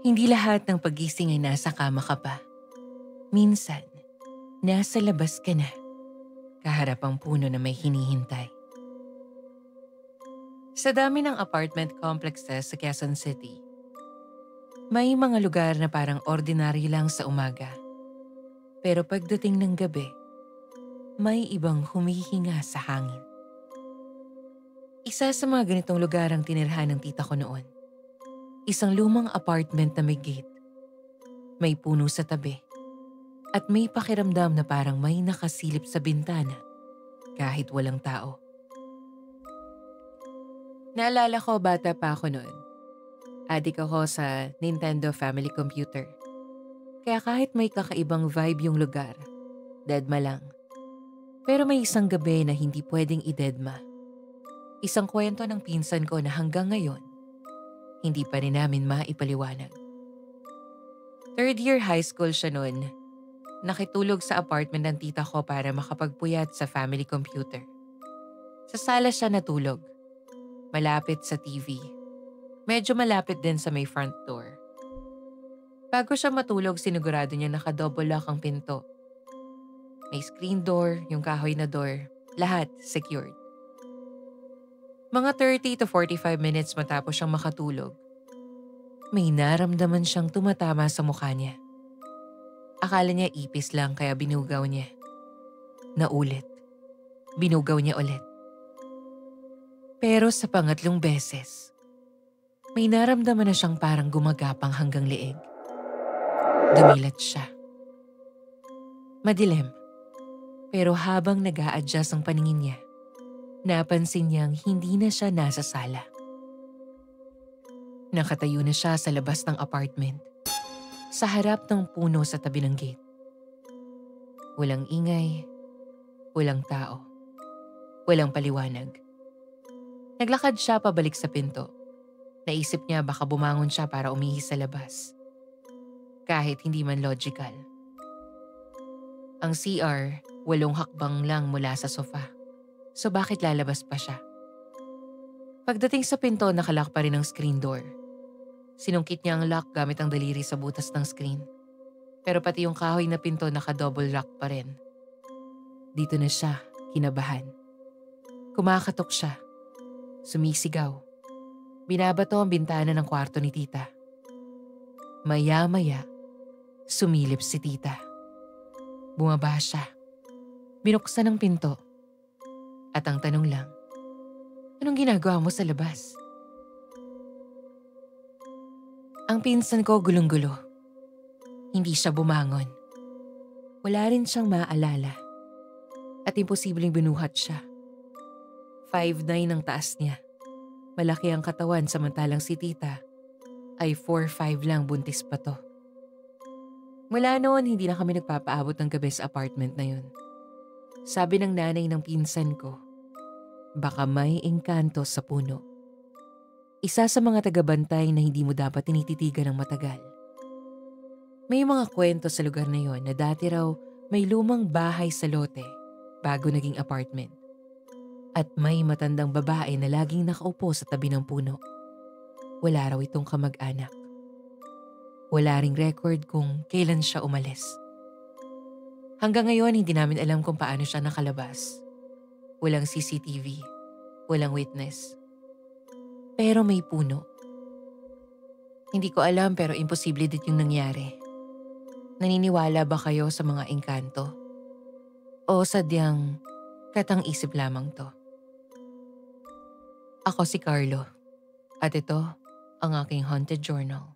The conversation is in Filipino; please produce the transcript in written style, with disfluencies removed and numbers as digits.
Hindi lahat ng pagising ay nasa kama ka pa. Minsan, nasa labas ka na, kaharap ang puno na may hinihintay. Sa dami ng apartment complexes sa Quezon City, may mga lugar na parang ordinary lang sa umaga. Pero pagdating ng gabi, may ibang humihinga sa hangin. Isa sa mga ganitong lugar ang tinirhan ng tita ko noon. Isang lumang apartment na may gate, may puno sa tabi, at may pakiramdam na parang may nakasilip sa bintana kahit walang tao. Naalala ko bata pa ako noon. Adik ako sa Nintendo Family Computer. Kaya kahit may kakaibang vibe yung lugar, deadma lang. Pero may isang gabi na hindi pwedeng i-deadma. Isang kwento ng pinsan ko na hanggang ngayon, hindi pa rin namin maipaliwanag. Third year high school siya noon. Nakitulog sa apartment ng tita ko para makapagpuyat sa family computer. Sa sala siya natulog. Malapit sa TV. Medyo malapit din sa may front door. Bago siya matulog, sinigurado niya nakadouble lock ang pinto. May screen door, yung kahoy na door, lahat secured. Mga 30 to 45 minutes matapos siyang makatulog, may naramdaman siyang tumatama sa mukha niya. Akala niya ipis lang kaya binugaw niya. Naulit. Binugaw niya ulit. Pero sa pangatlong beses, may naramdaman na siyang parang gumagapang hanggang leeg. Dumilat siya. Madilim. Pero habang nag-a-adjust ang paningin niya, napansin niyang hindi na siya nasa sala. Nakatayo na siya sa labas ng apartment, sa harap ng puno sa tabi ng gate. Walang ingay, walang tao, walang paliwanag. Naglakad siya pabalik sa pinto. Naisip niya baka bumangon siya para umihi sa labas. Kahit hindi man logical. Ang CR, 8 hakbang lang mula sa sofa. So bakit lalabas pa siya? Pagdating sa pinto, nakalock pa rin ang screen door. Sinungkit niya ang lock gamit ang daliri sa butas ng screen. Pero pati yung kahoy na pinto naka-double lock pa rin. Dito na siya, kinabahan. Kumakatok siya. Sumisigaw. Binabato ang bintana ng kwarto ni tita. Maya-maya, sumilip si tita. Bumaba siya. Binuksan ang pinto. At ang tanong lang, anong ginagawa mo sa labas? Ang pinsan ko gulong-gulo. Hindi siya bumangon. Wala rin siyang maaalala. At imposibleng binuhat siya. 5'9" ang taas niya. Malaki ang katawan samantalang si tita ay 4'5" lang, buntis pa to. Mula noon, hindi na kami nagpapaabot ng gabi sa apartment na yun. Sabi ng nanay ng pinsan ko, baka may engkanto sa puno. Isa sa mga tagabantay na hindi mo dapat tinititigan ng matagal. May mga kwento sa lugar na yon na dati raw may lumang bahay sa lote bago naging apartment. At may matandang babae na laging nakaupo sa tabi ng puno. Wala raw itong kamag-anak. Wala ring record kung kailan siya umalis. Hanggang ngayon, hindi namin alam kung paano siya nakalabas. Walang CCTV, walang witness. Pero may puno. Hindi ko alam pero imposible din yung nangyari. Naniniwala ba kayo sa mga engkanto? O sadyang katang-isip lamang to? Ako si Carlo, at ito ang aking haunted journal.